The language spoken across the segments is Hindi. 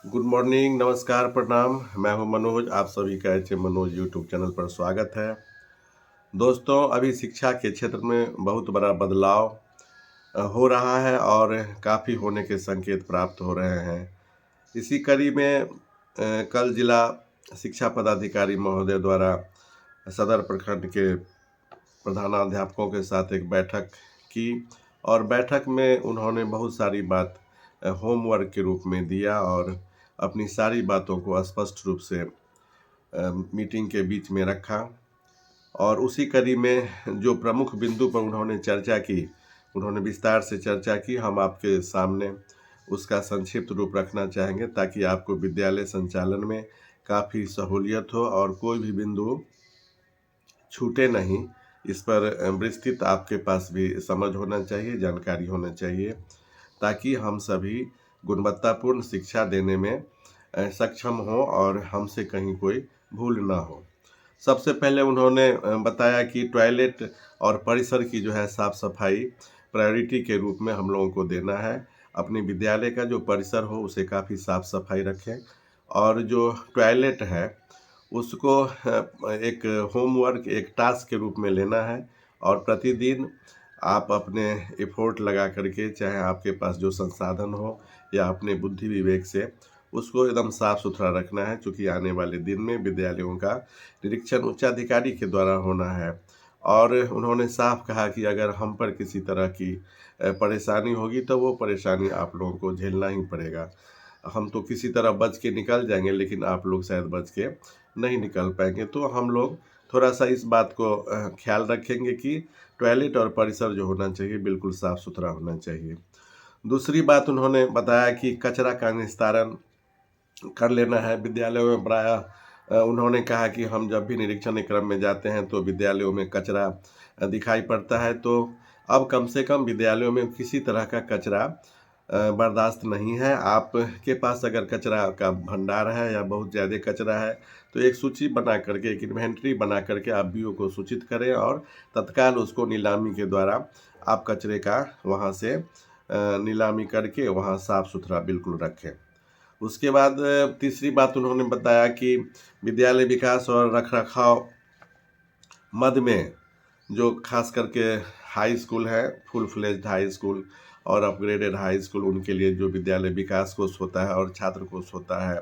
गुड मॉर्निंग, नमस्कार, प्रणाम। मैं हूं मनोज। आप सभी का H M Manoj YouTube channel पर स्वागत है। दोस्तों, अभी शिक्षा के क्षेत्र में बहुत बड़ा बदलाव हो रहा है और काफ़ी होने के संकेत प्राप्त हो रहे हैं। इसी कड़ी में कल जिला शिक्षा पदाधिकारी महोदय द्वारा सदर प्रखंड के प्रधानाध्यापकों के साथ एक बैठक की और बैठक में उन्होंने बहुत सारी बात होमवर्क के रूप में दिया और अपनी सारी बातों को स्पष्ट रूप से मीटिंग के बीच में रखा। और उसी कड़ी में जो प्रमुख बिंदु पर उन्होंने चर्चा की, उन्होंने विस्तार से चर्चा की। हम आपके सामने उसका संक्षिप्त रूप रखना चाहेंगे ताकि आपको विद्यालय संचालन में काफ़ी सहूलियत हो और कोई भी बिंदु छूटे नहीं। इस पर विस्तृत आपके पास भी समझ होना चाहिए, जानकारी होना चाहिए, ताकि हम सभी गुणवत्तापूर्ण शिक्षा देने में सक्षम हो और हमसे कहीं कोई भूल ना हो। सबसे पहले उन्होंने बताया कि टॉयलेट और परिसर की जो है साफ़ सफाई प्रायोरिटी के रूप में हम लोगों को देना है। अपने विद्यालय का जो परिसर हो उसे काफ़ी साफ़ सफाई रखें और जो टॉयलेट है उसको एक होमवर्क, एक टास्क के रूप में लेना है और प्रतिदिन आप अपने एफर्ट लगा करके, चाहे आपके पास जो संसाधन हो या अपने बुद्धि विवेक से, उसको एकदम साफ सुथरा रखना है, क्योंकि आने वाले दिन में विद्यालयों का निरीक्षण उच्चाधिकारी के द्वारा होना है। और उन्होंने साफ कहा कि अगर हम पर किसी तरह की परेशानी होगी तो वो परेशानी आप लोगों को झेलना ही पड़ेगा। हम तो किसी तरह बच के निकल जाएंगे, लेकिन आप लोग शायद बच के नहीं निकल पाएंगे। तो हम लोग थोड़ा सा इस बात को ख्याल रखेंगे कि टॉयलेट और परिसर जो होना चाहिए बिल्कुल साफ़ सुथरा होना चाहिए। दूसरी बात उन्होंने बताया कि कचरा का निस्तारण कर लेना है विद्यालयों में। प्रायः उन्होंने कहा कि हम जब भी निरीक्षण के क्रम में जाते हैं तो विद्यालयों में कचरा दिखाई पड़ता है, तो अब कम से कम विद्यालयों में किसी तरह का कचरा बर्दाश्त नहीं है। आपके पास अगर कचरा का भंडार है या बहुत ज़्यादा कचरा है तो एक सूची बना करके, एक इन्वेंट्री बना करके आप बीओ को सूचित करें और तत्काल उसको नीलामी के द्वारा आप कचरे का वहाँ से नीलामी करके वहाँ साफ़ सुथरा बिल्कुल रखें। उसके बाद तीसरी बात उन्होंने बताया कि विद्यालय विकास और रखरखाव मद में जो खास करके हाई स्कूल है, फुल फ्लेज्ड हाई स्कूल और अपग्रेडेड हाई स्कूल, उनके लिए जो विद्यालय विकास कोष होता है और छात्र कोष होता है,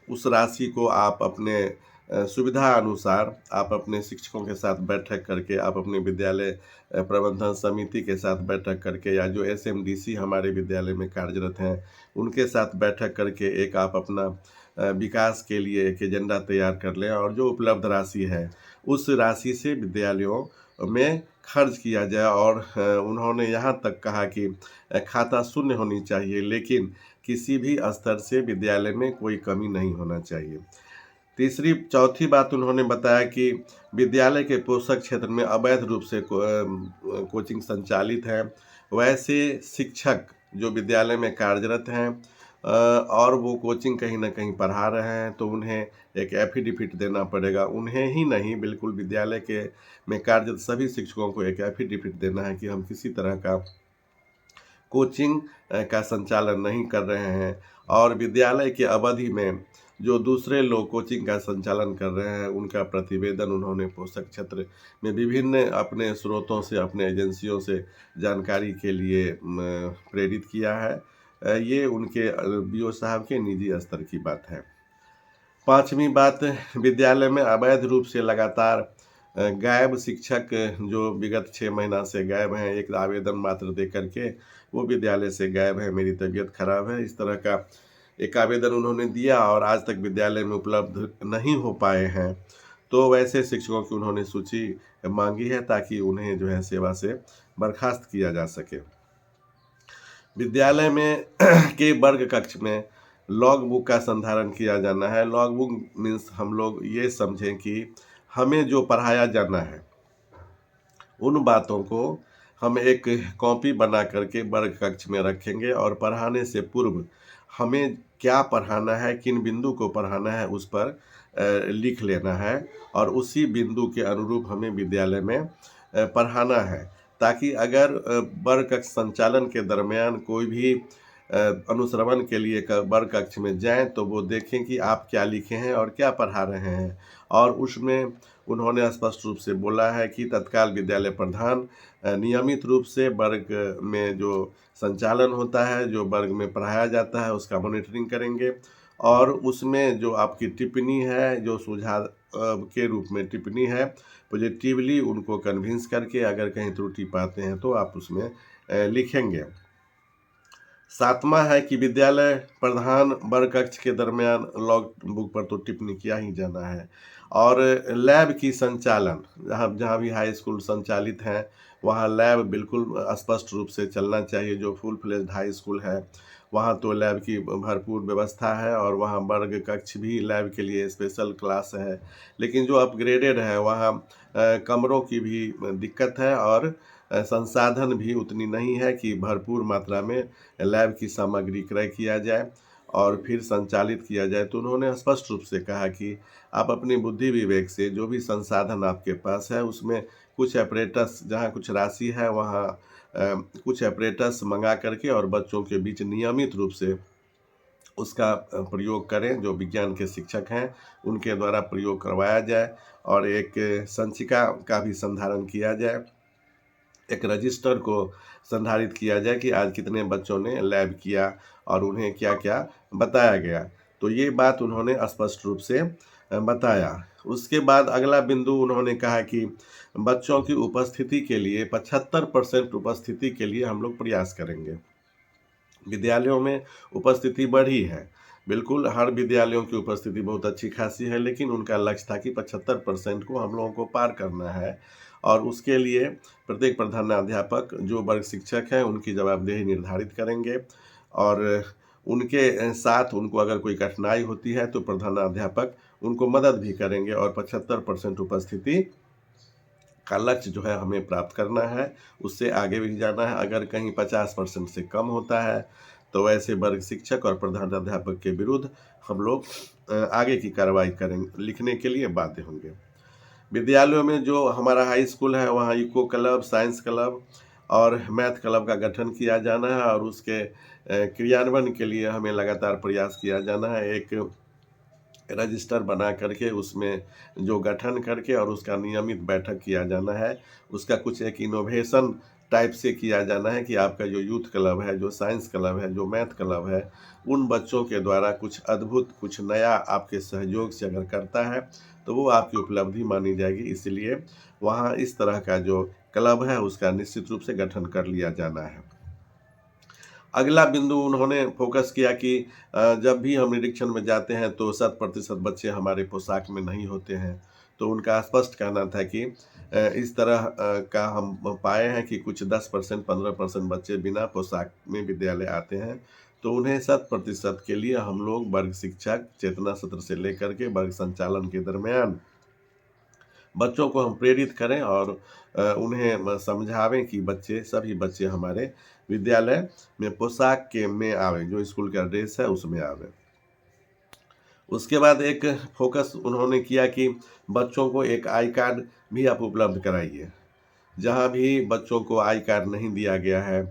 उस राशि को आप अपने सुविधा अनुसार आप अपने शिक्षकों के साथ बैठक करके, आप अपने विद्यालय प्रबंधन समिति के साथ बैठक करके, या जो एसएमडीसी हमारे विद्यालय में कार्यरत हैं उनके साथ बैठक करके एक आप अपना विकास के लिए एक एजेंडा तैयार कर लें और जो उपलब्ध राशि है उस राशि से विद्यालयों में खर्च किया जाए। और उन्होंने यहाँ तक कहा कि खाता शून्य होनी चाहिए, लेकिन किसी भी स्तर से विद्यालय में कोई कमी नहीं होना चाहिए। चौथी बात उन्होंने बताया कि विद्यालय के पोषक क्षेत्र में अवैध रूप से कोचिंग संचालित है। वैसे शिक्षक जो विद्यालय में कार्यरत हैं और वो कोचिंग कहीं न कहीं पढ़ा रहे हैं, तो उन्हें एक एफिडेविट देना पड़ेगा। उन्हें ही नहीं, बिल्कुल विद्यालय के में कार्यरत सभी शिक्षकों को एक एफिडेविट देना है कि हम किसी तरह का कोचिंग का संचालन नहीं कर रहे हैं। और विद्यालय की अवधि में जो दूसरे लोग कोचिंग का संचालन कर रहे हैं उनका प्रतिवेदन उन्होंने पोषक क्षेत्र में विभिन्न अपने स्रोतों से, अपने एजेंसियों से जानकारी के लिए प्रेरित किया है। ये उनके बीओ साहब के निजी स्तर की बात है। पांचवी बात, विद्यालय में अवैध रूप से लगातार गायब शिक्षक जो विगत 6 महीना से गायब हैं, एक आवेदन मात्र दे करके वो विद्यालय से गायब है, मेरी तबीयत खराब है, इस तरह का एक आवेदन उन्होंने दिया और आज तक विद्यालय में उपलब्ध नहीं हो पाए हैं। तो वैसे शिक्षकों की उन्होंने सूची मांगी है ताकि उन्हें जो है सेवा से बर्खास्त किया जा सके। विद्यालय में के वर्ग कक्ष में लॉग बुक का संधारण किया जाना है। लॉग बुक मीन्स हम लोग ये समझें कि हमें जो पढ़ाया जाना है उन बातों को हम एक कॉपी बना करके वर्ग कक्ष में रखेंगे और पढ़ाने से पूर्व हमें क्या पढ़ाना है, किन बिंदु को पढ़ाना है, उस पर लिख लेना है और उसी बिंदु के अनुरूप हमें विद्यालय में पढ़ाना है, ताकि अगर वर्ग कक्ष संचालन के दरमियान कोई भी अनुश्रवण के लिए वर्ग कक्ष में जाएं तो वो देखें कि आप क्या लिखे हैं और क्या पढ़ा रहे हैं। और उसमें उन्होंने स्पष्ट रूप से बोला है कि तत्काल विद्यालय प्रधान नियमित रूप से वर्ग में जो संचालन होता है, जो वर्ग में पढ़ाया जाता है, उसका मॉनिटरिंग करेंगे और उसमें जो आपकी टिप्पणी है, जो सुझाव के रूप में टिप्पणी है, पॉजिटिवली उनको कन्विंस करके अगर कहीं त्रुटि पाते हैं तो आप उसमें लिखेंगे। 7वां है कि विद्यालय प्रधान वर्ग कक्ष के दरमियान लॉग बुक पर तो टिप्पणी किया ही जाना है। और लैब की संचालन, जहाँ जहाँ भी हाई स्कूल संचालित हैं वहाँ लैब बिल्कुल स्पष्ट रूप से चलना चाहिए। जो फुल फ्लेज्ड हाई स्कूल है वहाँ तो लैब की भरपूर व्यवस्था है और वहाँ वर्ग कक्ष भी लैब के लिए स्पेशल क्लास है। लेकिन जो अपग्रेडेड है वहाँ कमरों की भी दिक्कत है और संसाधन भी उतनी नहीं है कि भरपूर मात्रा में लैब की सामग्री क्रय किया जाए और फिर संचालित किया जाए। तो उन्होंने स्पष्ट रूप से कहा कि आप अपनी बुद्धि विवेक से जो भी संसाधन आपके पास है उसमें कुछ ऐपरेटस, जहाँ कुछ राशि है वहाँ कुछ ऐपरेटस मंगा करके और बच्चों के बीच नियमित रूप से उसका प्रयोग करें। जो विज्ञान के शिक्षक हैं उनके द्वारा प्रयोग करवाया जाए और एक संचिका का भी संधारण किया जाए, एक रजिस्टर को संधारित किया जाए कि आज कितने बच्चों ने लैब किया और उन्हें क्या क्या बताया गया। तो ये बात उन्होंने स्पष्ट रूप से बताया। उसके बाद अगला बिंदु उन्होंने कहा कि बच्चों की उपस्थिति के लिए 75% उपस्थिति के लिए हम लोग प्रयास करेंगे। विद्यालयों में उपस्थिति बढ़ी है, बिल्कुल हर विद्यालयों की उपस्थिति बहुत अच्छी खासी है, लेकिन उनका लक्ष्य था कि 75% को हम लोगों को पार करना है और उसके लिए प्रत्येक प्रधानाध्यापक जो वर्ग शिक्षक हैं उनकी जवाबदेही निर्धारित करेंगे और उनके साथ उनको अगर कोई कठिनाई होती है तो प्रधानाध्यापक उनको मदद भी करेंगे और 75% उपस्थिति का लक्ष्य जो है हमें प्राप्त करना है, उससे आगे भी जाना है। अगर कहीं 50% से कम होता है तो ऐसे वर्ग शिक्षक और प्रधानाध्यापक के विरुद्ध हम लोग आगे की कार्रवाई करेंगे, लिखने के लिए बाध्य होंगे। विद्यालयों में जो हमारा हाई स्कूल है वहाँ इको क्लब, साइंस क्लब और मैथ क्लब का गठन किया जाना है और उसके क्रियान्वयन के लिए हमें लगातार प्रयास किया जाना है। एक रजिस्टर बना करके उसमें जो गठन करके और उसका नियमित बैठक किया जाना है। उसका कुछ एक इनोवेशन टाइप से किया जाना है कि आपका जो यूथ क्लब है, जो साइंस क्लब है, जो मैथ क्लब है, उन बच्चों के द्वारा कुछ अद्भुत, कुछ नया आपके सहयोग से अगर करता है तो वो आपकी उपलब्धि मानी जाएगी। इसलिए वहाँ इस तरह का जो क्लब है उसका निश्चित रूप से गठन कर लिया जाना है। अगला बिंदु उन्होंने फोकस किया कि जब भी हम निरीक्षण में जाते हैं तो 100% बच्चे हमारे पोशाक में नहीं होते हैं। तो उनका स्पष्ट कहना था कि इस तरह का हम पाए हैं कि कुछ 10%, 15% बच्चे बिना पोशाक में विद्यालय आते हैं। तो उन्हें 100% के लिए हम लोग वर्ग शिक्षक चेतना सत्र से लेकर के वर्ग संचालन के दरमियान बच्चों को हम प्रेरित करें और उन्हें समझावें कि सभी बच्चे हमारे विद्यालय में पोशाक के में आवें, जो स्कूल का ड्रेस है उसमें आवें। उसके बाद एक फोकस उन्होंने किया कि बच्चों को एक आई कार्ड भी आप उपलब्ध कराइए। जहाँ भी बच्चों को आई कार्ड नहीं दिया गया है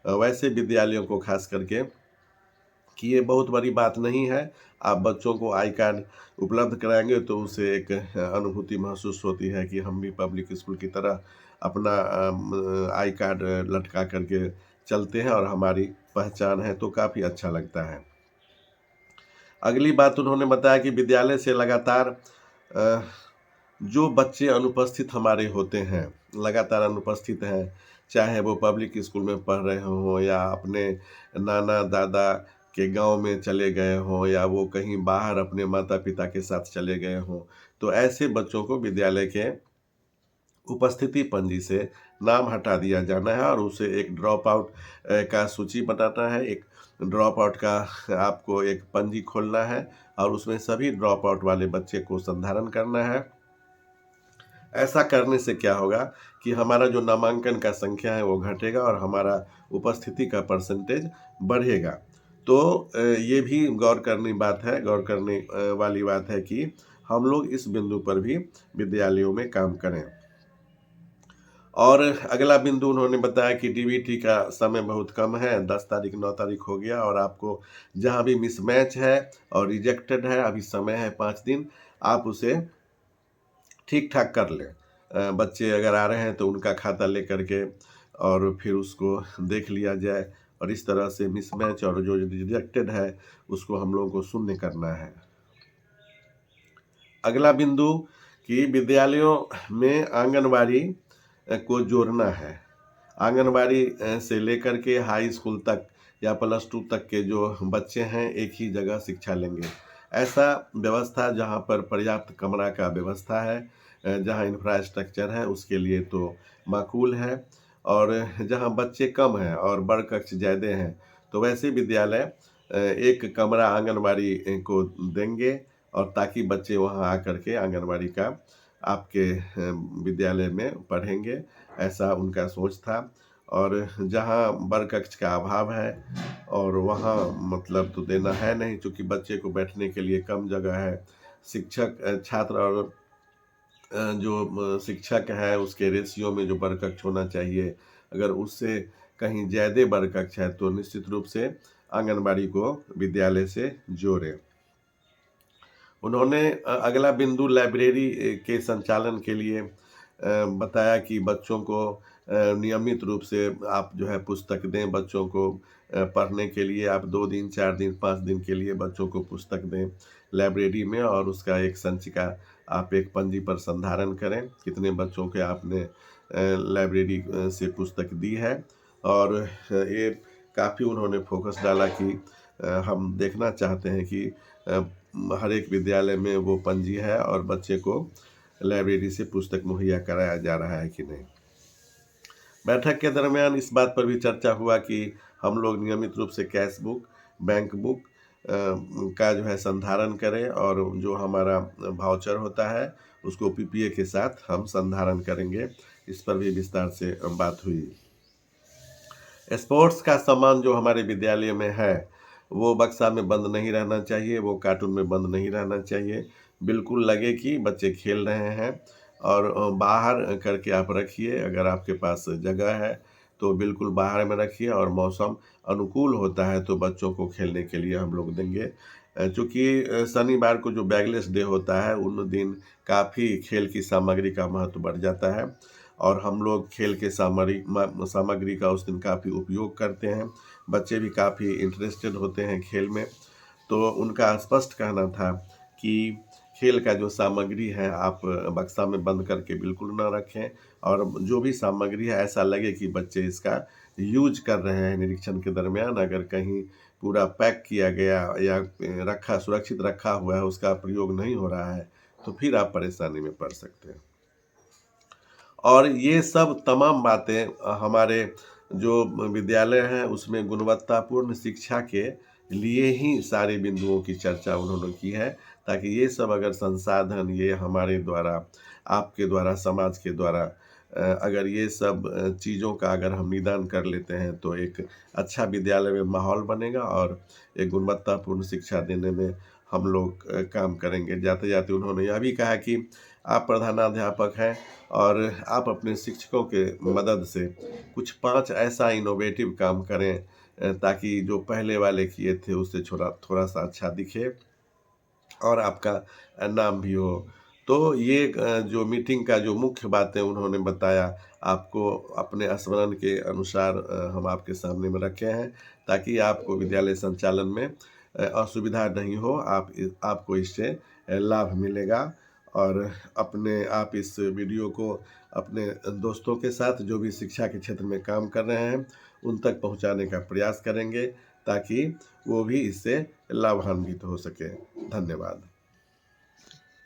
वैसे विद्यालयों को खास करके कि ये बहुत बड़ी बात नहीं है, आप बच्चों को आई कार्ड उपलब्ध कराएंगे तो उसे एक अनुभूति महसूस होती है कि हम भी पब्लिक स्कूल की तरह अपना आई कार्ड लटका करके चलते हैं और हमारी पहचान है, तो काफ़ी अच्छा लगता है। अगली बात उन्होंने बताया कि विद्यालय से लगातार अ, जो बच्चे अनुपस्थित हमारे होते हैं, लगातार अनुपस्थित हैं, चाहे वो पब्लिक स्कूल में पढ़ रहे हों या अपने नाना दादा के गांव में चले गए हों या वो कहीं बाहर अपने माता पिता के साथ चले गए हों, तो ऐसे बच्चों को विद्यालय के उपस्थिति पंजी से नाम हटा दिया जाना है और उसे एक ड्रॉप आउट का सूची बनाना है। एक ड्रॉप आउट का आपको एक पंजी खोलना है और उसमें सभी ड्रॉप आउट वाले बच्चे को संधारण करना है। ऐसा करने से क्या होगा कि हमारा जो नामांकन का संख्या है वो घटेगा और हमारा उपस्थिति का परसेंटेज बढ़ेगा। तो ये भी गौर करने वाली बात है कि हम लोग इस बिंदु पर भी विद्यालयों में काम करें। और अगला बिंदु उन्होंने बताया कि डीबीटी का समय बहुत कम है, 10 तारीख 9 तारीख हो गया और आपको जहाँ भी मिसमैच है और रिजेक्टेड है, अभी समय है 5 दिन, आप उसे ठीक-ठाक कर लें। बच्चे अगर आ रहे हैं तो उनका खाता लेकर के और फिर उसको देख लिया जाए और इस तरह से मिसमैच और जो रिजेक्टेड है, उसको हम लोगों को शून्य करना है। अगला बिंदु कि विद्यालयों में आंगनबाड़ी को जोड़ना है। आंगनबाड़ी से लेकर के हाई स्कूल तक या प्लस 2 तक के जो बच्चे हैं, एक ही जगह शिक्षा लेंगे। ऐसा व्यवस्था जहाँ पर पर्याप्त कमरा का व्यवस्था है, जहाँ इंफ्रास्ट्रक्चर है, उसके लिए तो माकूल है। और जहाँ बच्चे कम हैं और बड़ कक्ष ज़्यादा हैं, तो वैसे विद्यालय एक कमरा आंगनबाड़ी को देंगे और ताकि बच्चे वहाँ आकर के आंगनबाड़ी का आपके विद्यालय में पढ़ेंगे, ऐसा उनका सोच था। और जहाँ बड़ कक्ष का अभाव है और वहाँ मतलब तो देना है नहीं, चूँकि बच्चे को बैठने के लिए कम जगह है। शिक्षक छात्र और जो शिक्षक है उसके रेशियो में जो बड़ कक्ष होना चाहिए, अगर उससे कहीं ज़्यादा बड़ कक्ष है तो निश्चित रूप से आंगनबाड़ी को विद्यालय से जोड़ें। उन्होंने अगला बिंदु लाइब्रेरी के संचालन के लिए बताया कि बच्चों को नियमित रूप से आप जो है पुस्तक दें बच्चों को, पढ़ने के लिए आप 2 दिन, 4 दिन, 5 दिन के लिए बच्चों को पुस्तक दें लाइब्रेरी में और उसका एक संचिका आप एक पंजी पर संधारण करें, कितने बच्चों के आपने लाइब्रेरी से पुस्तक दी है। और ये काफ़ी उन्होंने फोकस डाला कि हम देखना चाहते हैं कि हर एक विद्यालय में वो पंजी है और बच्चे को लाइब्रेरी से पुस्तक मुहैया कराया जा रहा है कि नहीं। बैठक के दरमियान इस बात पर भी चर्चा हुआ कि हम लोग नियमित रूप से कैश बुक, बैंक बुक का जो है संधारण करें और जो हमारा वाउचर होता है उसको पीपीए के साथ हम संधारण करेंगे। इस पर भी विस्तार से बात हुई। स्पोर्ट्स का सामान जो हमारे विद्यालय में है, वो बक्सा में बंद नहीं रहना चाहिए, वो कार्टून में बंद नहीं रहना चाहिए। बिल्कुल लगे कि बच्चे खेल रहे हैं और बाहर करके आप रखिए। अगर आपके पास जगह है, तो बिल्कुल बाहर में रखिए और मौसम अनुकूल होता है, तो बच्चों को खेलने के लिए हम लोग देंगे। चूँकि शनिवार को जो बैगलेस डे होता है, उन दिन काफ़ी खेल की सामग्री का महत्व बढ़ जाता है और हम लोग खेल के सामग्री का उस दिन काफ़ी उपयोग करते हैं। बच्चे भी काफ़ी इंटरेस्टेड होते हैं खेल में, तो उनका स्पष्ट कहना था कि खेल का जो सामग्री है आप बक्सा में बंद करके बिल्कुल ना रखें और जो भी सामग्री है ऐसा लगे कि बच्चे इसका यूज़ कर रहे हैं निरीक्षण के दरमियान। अगर कहीं पूरा पैक किया गया या सुरक्षित रखा हुआ है, उसका प्रयोग नहीं हो रहा है, तो फिर आप परेशानी में पड़ सकते हैं। और ये सब तमाम बातें हमारे जो विद्यालय हैं उसमें गुणवत्तापूर्ण शिक्षा के लिए ही सारे बिंदुओं की चर्चा उन्होंने की है, ताकि ये सब अगर संसाधन ये हमारे द्वारा, आपके द्वारा, समाज के द्वारा अगर ये सब चीज़ों का अगर हम निदान कर लेते हैं तो एक अच्छा विद्यालय में माहौल बनेगा और एक गुणवत्तापूर्ण शिक्षा देने में हम लोग काम करेंगे। जाते-जाते उन्होंने यह भी कहा कि आप प्रधानाध्यापक हैं और आप अपने शिक्षकों के मदद से कुछ 5 ऐसा इनोवेटिव काम करें ताकि जो पहले वाले किए थे उससे थोड़ा-सा अच्छा दिखे और आपका नाम भी हो। तो ये जो मीटिंग का जो मुख्य बातें उन्होंने बताया, आपको अपने स्मरण के अनुसार हम आपके सामने में रखे हैं, ताकि आपको विद्यालय संचालन में असुविधा नहीं हो, आपको इससे लाभ मिलेगा। और आप इस वीडियो को अपने दोस्तों के साथ जो भी शिक्षा के क्षेत्र में काम कर रहे हैं, उन तक पहुँचाने का प्रयास करेंगे, ताकि वो भी इससे लाभान्वित हो सकें। धन्यवाद।